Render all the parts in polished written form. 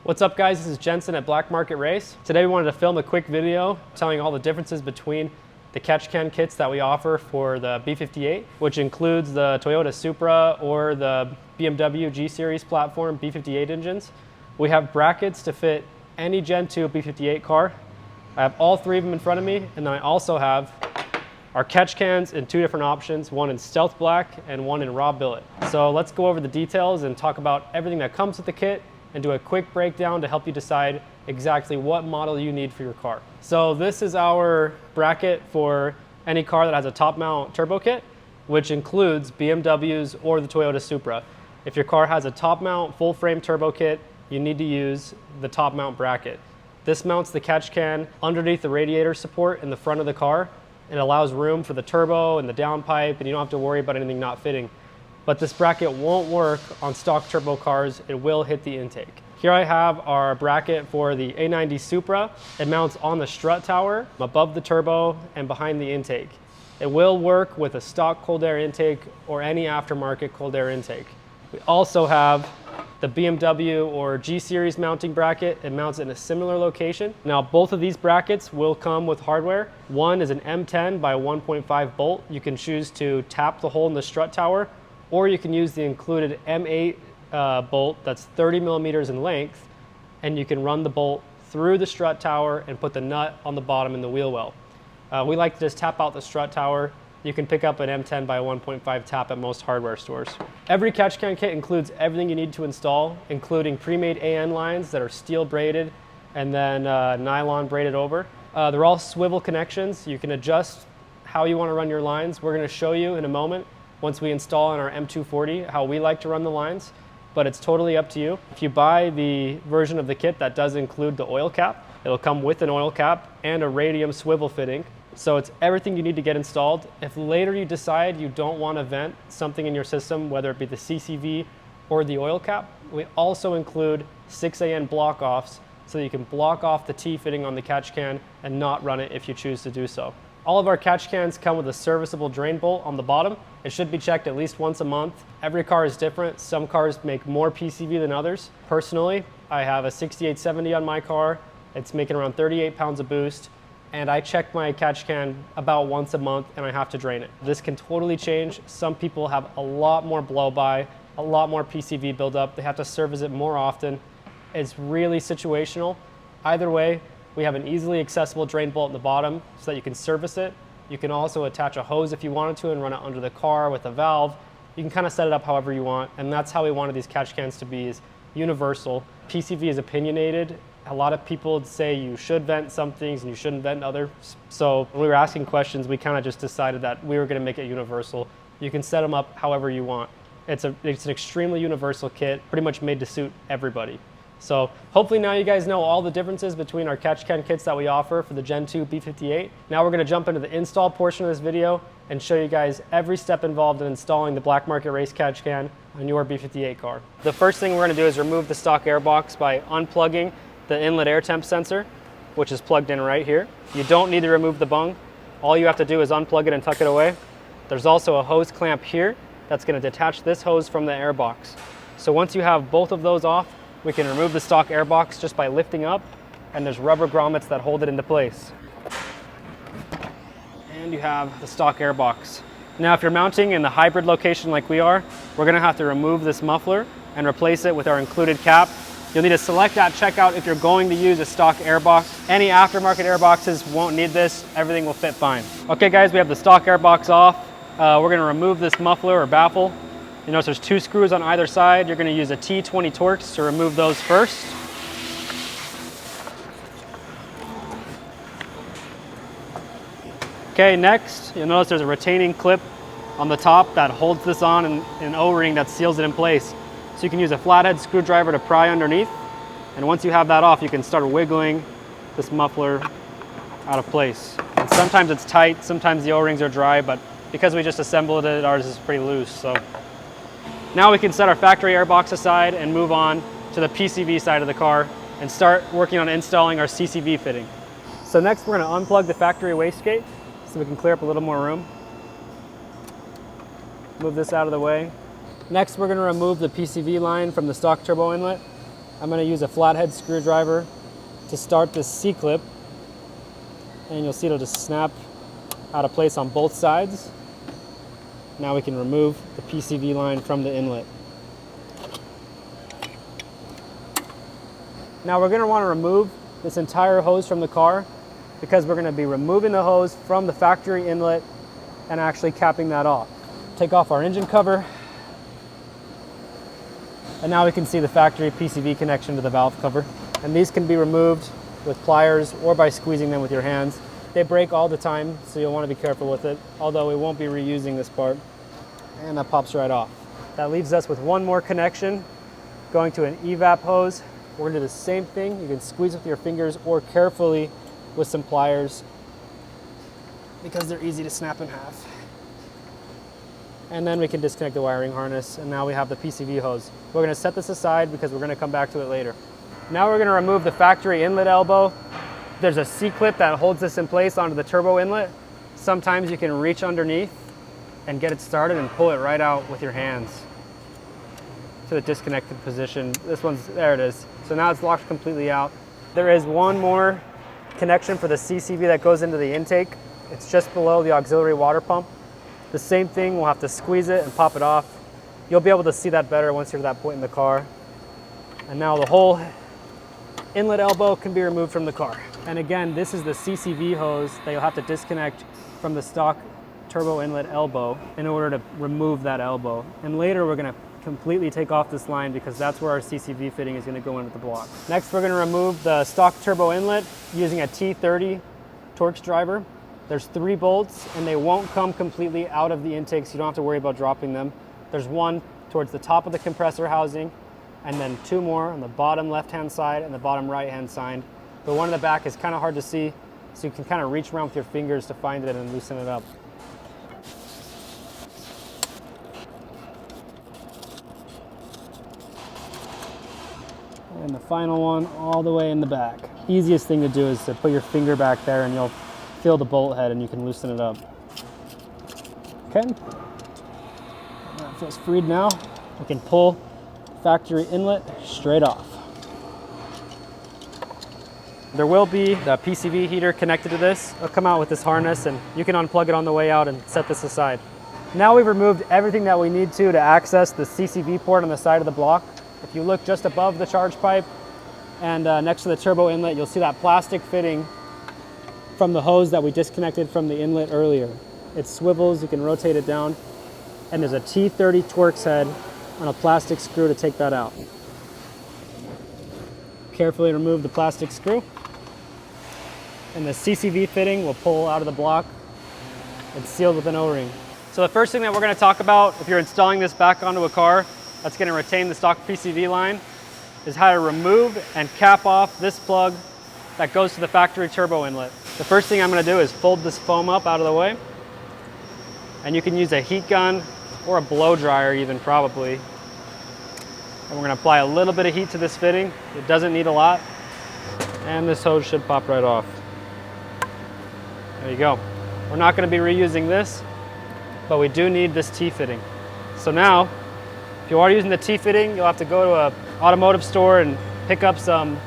What's up guys, this is Jensen at Black Market Race. Today we wanted to film a quick video telling all the differences between the catch can kits that we offer for the B58, which includes the Toyota Supra or the BMW G Series platform B58 engines. We have brackets to fit any Gen 2 B58 car. I have all three of them in front of me, and then I also have our catch cans in two different options, one in stealth black and one in raw billet. So let's go over the details and talk about everything that comes with the kit and do a quick breakdown to help you decide exactly what model you need for your car. So this is our bracket for any car that has a top mount turbo kit, which includes BMWs or the Toyota Supra. If your car has a top mount full frame turbo kit, you need to use the top mount bracket. This mounts the catch can underneath the radiator support in the front of the car. It allows room for the turbo and the downpipe, and you don't have to worry about anything not fitting. But this bracket won't work on stock turbo cars. It will hit the intake. Here I have our bracket for the A90 Supra. It mounts on the strut tower above the turbo and behind the intake. It will work with a stock cold air intake or any aftermarket cold air intake. We also have the BMW or G Series mounting bracket. It mounts in a similar location. Now both of these brackets will come with hardware. One is an M10 by 1.5 bolt. You can choose to tap the hole in the strut tower, or you can use the included M8 bolt that's 30 millimeters in length, and you can run the bolt through the strut tower and put the nut on the bottom in the wheel well. We like to just tap out the strut tower. You can pick up an M10 by 1.5 tap at most hardware stores. Every catch can kit includes everything you need to install, including pre-made AN lines that are steel braided and then nylon braided over. They're all swivel connections. You can adjust how you want to run your lines. We're going to show you in a moment, once we install on our M240, how we like to run the lines, but it's totally up to you. If you buy the version of the kit that does include the oil cap, it'll come with an oil cap and a radium swivel fitting. So it's everything you need to get installed. If later you decide you don't want to vent something in your system, whether it be the CCV or the oil cap, we also include 6AN block offs so that you can block off the T fitting on the catch can and not run it if you choose to do so. All of our catch cans come with a serviceable drain bolt on the bottom. It should be checked at least once a month. Every car is different. Some cars make more PCV than others. Personally, I have a 6870 on my car. It's making around 38 pounds of boost, and I check my catch can about once a month and I have to drain it. This can totally change. Some people have a lot more blow-by, a lot more PCV buildup. They have to service it more often. It's really situational. Either way, we have an easily accessible drain bolt at the bottom so that you can service it. You can also attach a hose if you wanted to and run it under the car with a valve. You can kind of set it up however you want, and that's how we wanted these catch cans to be, is universal. PCV is opinionated. A lot of people say you should vent some things and you shouldn't vent others. So when we were asking questions, we kind of just decided that we were going to make it universal. You can set them up however you want. It's an extremely universal kit, pretty much made to suit everybody. So hopefully now you guys know all the differences between our catch can kits that we offer for the Gen 2 B58. Now we're going to jump into the install portion of this video and show you guys every step involved in installing the Black Market Race catch can on your B58 car. The first thing we're going to do is remove the stock air box by unplugging the inlet air temp sensor, which is plugged in right here. You don't need to remove the bung. All you have to do is unplug it and tuck it away. There's also a hose clamp here that's going to detach this hose from the air box. So once you have both of those off, we can remove the stock air box just by lifting up, and there's rubber grommets that hold it into place. And you have the stock air box. Now if you're mounting in the hybrid location like we are, we're going to have to remove this muffler and replace it with our included cap. You'll need to select at checkout if you're going to use a stock air box. Any aftermarket air boxes won't need this. Everything will fit fine. Okay guys, we have the stock air box off. We're going to remove this muffler or baffle. You notice there's two screws on either side. You're going to use a T20 Torx to remove those first. Okay, next you'll notice there's a retaining clip on the top that holds this on and an O-ring that seals it in place. So you can use a flathead screwdriver to pry underneath, and once you have that off, you can start wiggling this muffler out of place. And sometimes it's tight, sometimes the O-rings are dry, but because we just assembled it, ours is pretty loose. So now we can set our factory air box aside and move on to the PCV side of the car and start working on installing our CCV fitting. So next we're going to unplug the factory wastegate so we can clear up a little more room. Move this out of the way. Next we're going to remove the PCV line from the stock turbo inlet. I'm going to use a flathead screwdriver to start this C-clip, and you'll see it'll just snap out of place on both sides. Now we can remove the PCV line from the inlet. Now we're going to want to remove this entire hose from the car because we're going to be removing the hose from the factory inlet and actually capping that off. Take off our engine cover, and now we can see the factory PCV connection to the valve cover. And these can be removed with pliers or by squeezing them with your hands. They break all the time, so you'll want to be careful with it, although we won't be reusing this part. And that pops right off. That leaves us with one more connection going to an evap hose. We're going to do the same thing. You can squeeze with your fingers or carefully with some pliers because they're easy to snap in half. And then we can disconnect the wiring harness, and now we have the PCV hose. We're going to set this aside because we're going to come back to it later. Now we're going to remove the factory inlet elbow. There's a C-clip that holds this in place onto the turbo inlet. Sometimes you can reach underneath and get it started and pull it right out with your hands to the disconnected position. This one's, there it is. So now it's locked completely out. There is one more connection for the CCV that goes into the intake. It's just below the auxiliary water pump. The same thing, we'll have to squeeze it and pop it off. You'll be able to see that better once you're at that point in the car. And now the whole inlet elbow can be removed from the car. And again, this is the CCV hose that you'll have to disconnect from the stock turbo inlet elbow in order to remove that elbow. And later we're going to completely take off this line because that's where our CCV fitting is going to go into the block. Next, we're going to remove the stock turbo inlet using a T30 Torx driver. There's 3 bolts and they won't come completely out of the intake, so you don't have to worry about dropping them. There's one towards the top of the compressor housing, and then 2 more on the bottom left-hand side and the bottom right-hand side. The one in the back is kind of hard to see, so you can kind of reach around with your fingers to find it and loosen it up. And the final one all the way in the back. Easiest thing to do is to put your finger back there and you'll feel the bolt head and you can loosen it up. Okay, that feels freed now. We can pull factory inlet straight off. There will be the PCV heater connected to this. It'll come out with this harness and you can unplug it on the way out and set this aside. Now we've removed everything that we need to access the CCV port on the side of the block. If you look just above the charge pipe and next to the turbo inlet, you'll see that plastic fitting from the hose that we disconnected from the inlet earlier. It swivels, you can rotate it down, and there's a T30 Torx head on a plastic screw to take that out. Carefully remove the plastic screw, and the CCV fitting will pull out of the block. It's sealed with an O-ring. So the first thing that we're going to talk about if you're installing this back onto a car that's going to retain the stock PCV line is how to remove and cap off this plug that goes to the factory turbo inlet. The first thing I'm going to do is fold this foam up out of the way, and you can use a heat gun or a blow dryer even probably. And we're going to apply a little bit of heat to this fitting. It doesn't need a lot, and this hose should pop right off. There you go. We're not going to be reusing this, but we do need this T-fitting. So now, if you are using the T-fitting, you'll have to go to an automotive store and pick up some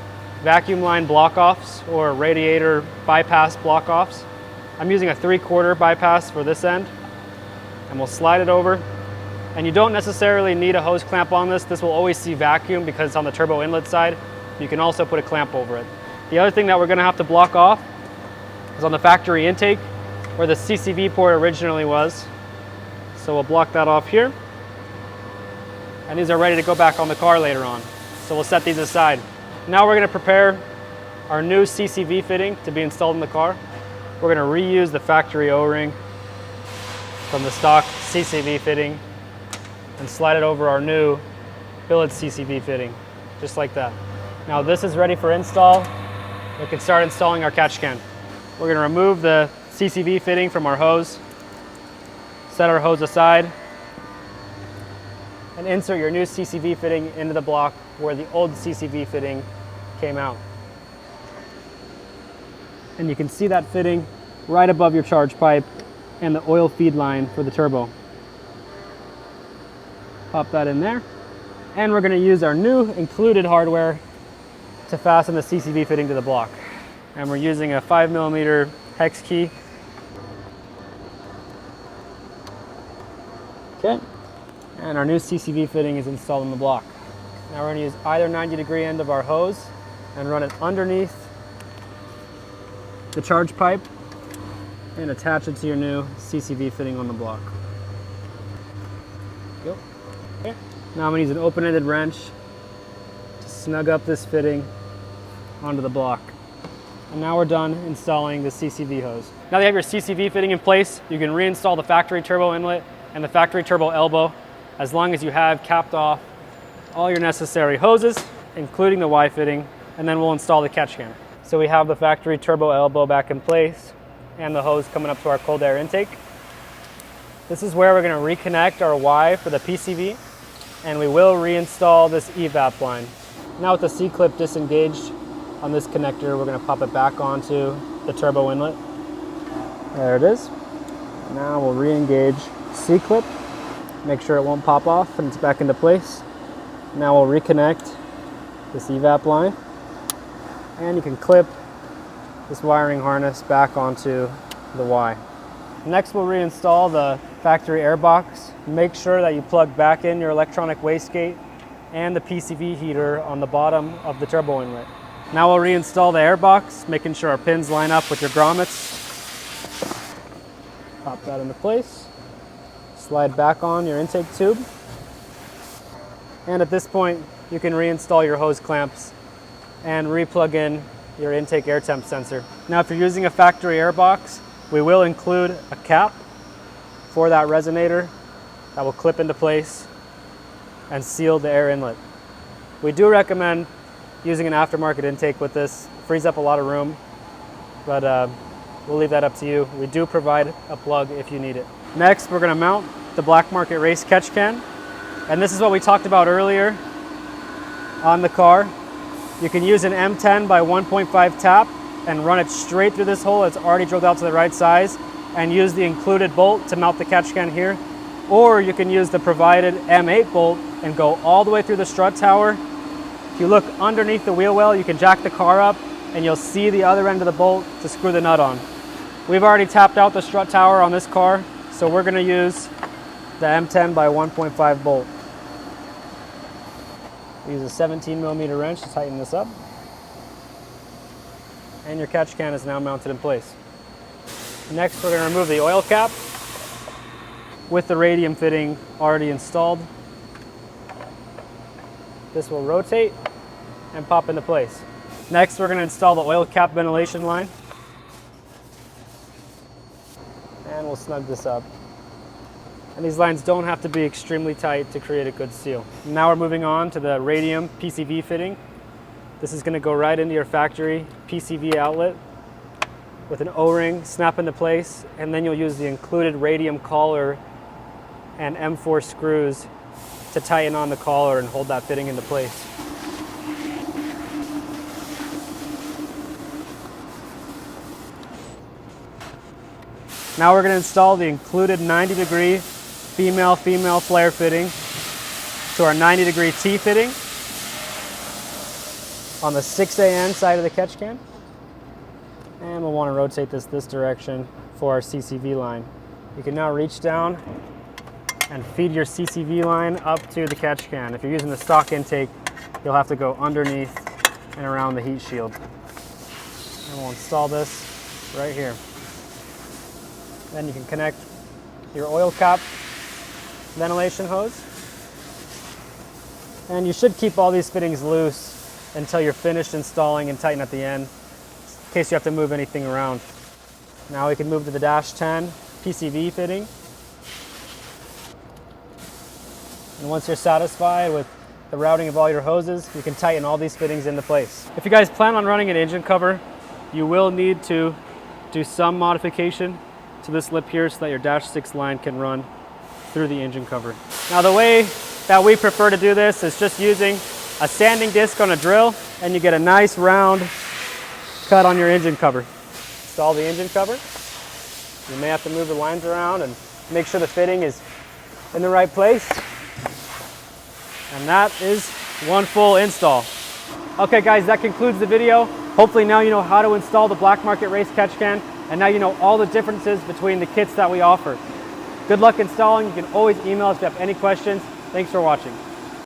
vacuum line block-offs or radiator bypass block-offs. I'm using a 3/4 bypass for this end, and we'll slide it over. And you don't necessarily need a hose clamp on this. This will always see vacuum because it's on the turbo inlet side. You can also put a clamp over it. The other thing that we're going to have to block off is on the factory intake where the CCV port originally was. So we'll block that off here. And these are ready to go back on the car later on. So we'll set these aside. Now we're going to prepare our new CCV fitting to be installed in the car. We're going to reuse the factory O-ring from the stock CCV fitting and slide it over our new billet CCV fitting, just like that. Now this is ready for install. We can start installing our catch can. We're going to remove the CCV fitting from our hose, set our hose aside, and insert your new CCV fitting into the block where the old CCV fitting came out. And you can see that fitting right above your charge pipe and the oil feed line for the turbo. Pop that in there. And we're going to use our new included hardware to fasten the CCV fitting to the block. And we're using a 5mm hex key. Okay, and our new CCV fitting is installed in the block. Now we're going to use either 90-degree end of our hose and run it underneath the charge pipe and attach it to your new CCV fitting on the block. Go. Okay. Now I'm going to use an open-ended wrench to snug up this fitting onto the block. And now we're done installing the CCV hose. Now that you have your CCV fitting in place, you can reinstall the factory turbo inlet and the factory turbo elbow, as long as you have capped off all your necessary hoses, including the Y fitting, and then we'll install the catch can. So we have the factory turbo elbow back in place and the hose coming up to our cold air intake. This is where we're going to reconnect our Y for the PCV, and we will reinstall this evap line. Now with the C-clip disengaged on this connector, we're going to pop it back onto the turbo inlet. There it is. Now we'll re-engage C-clip, make sure it won't pop off and it's back into place. Now we'll reconnect this evap line, and you can clip this wiring harness back onto the Y. Next we'll reinstall the factory air box. Make sure that you plug back in your electronic wastegate and the PCV heater on the bottom of the turbo inlet. Now we'll reinstall the air box, making sure our pins line up with your grommets. Pop that into place. Slide back on your intake tube. And at this point, you can reinstall your hose clamps and re-plug in your intake air temp sensor. Now, if you're using a factory air box, we will include a cap for that resonator that will clip into place and seal the air inlet. We do recommend using an aftermarket intake with this. It frees up a lot of room, but we'll leave that up to you. We do provide a plug if you need it. Next, we're going to mount the Black Market Race catch can. And this is what we talked about earlier on the car. You can use an M10 by 1.5 tap and run it straight through this hole. It's already drilled out to the right size, and use the included bolt to mount the catch can here. Or you can use the provided M8 bolt and go all the way through the strut tower. If you look underneath the wheel well, you can jack the car up and you'll see the other end of the bolt to screw the nut on. We've already tapped out the strut tower on this car, so we're going to use the M10 by 1.5 bolt. Use a 17mm wrench to tighten this up. And your catch can is now mounted in place. Next, we're going to remove the oil cap with the radium fitting already installed. This will rotate and pop into place. Next, we're going to install the oil cap ventilation line. And we'll snug this up. And these lines don't have to be extremely tight to create a good seal. Now we're moving on to the radium PCV fitting. This is going to go right into your factory PCV outlet with an O-ring, snap into place, and then you'll use the included radium collar and M4 screws to tighten on the collar and hold that fitting into place. Now we're going to install the included 90-degree female-female flare fitting to our 90-degree T fitting on the 6AN side of the catch can. And we'll want to rotate this direction for our CCV line. You can now reach down and feed your CCV line up to the catch can. If you're using the stock intake, you'll have to go underneath and around the heat shield. And we'll install this right here. Then you can connect your oil cap ventilation hose. And you should keep all these fittings loose until you're finished installing and tighten at the end, in case you have to move anything around. Now we can move to the Dash 10 PCV fitting. And once you're satisfied with the routing of all your hoses, you can tighten all these fittings into place. If you guys plan on running an engine cover, you will need to do some modification to this lip here so that your Dash 6 line can run through the engine cover. Now the way that we prefer to do this is just using a sanding disc on a drill, and you get a nice round cut on your engine cover. Install the engine cover. You may have to move the lines around and make sure the fitting is in the right place. And that is one full install. Okay guys, that concludes the video. Hopefully now you know how to install the Black Market Race catch can, and now you know all the differences between the kits that we offer. Good luck installing. You can always email us if you have any questions. Thanks for watching.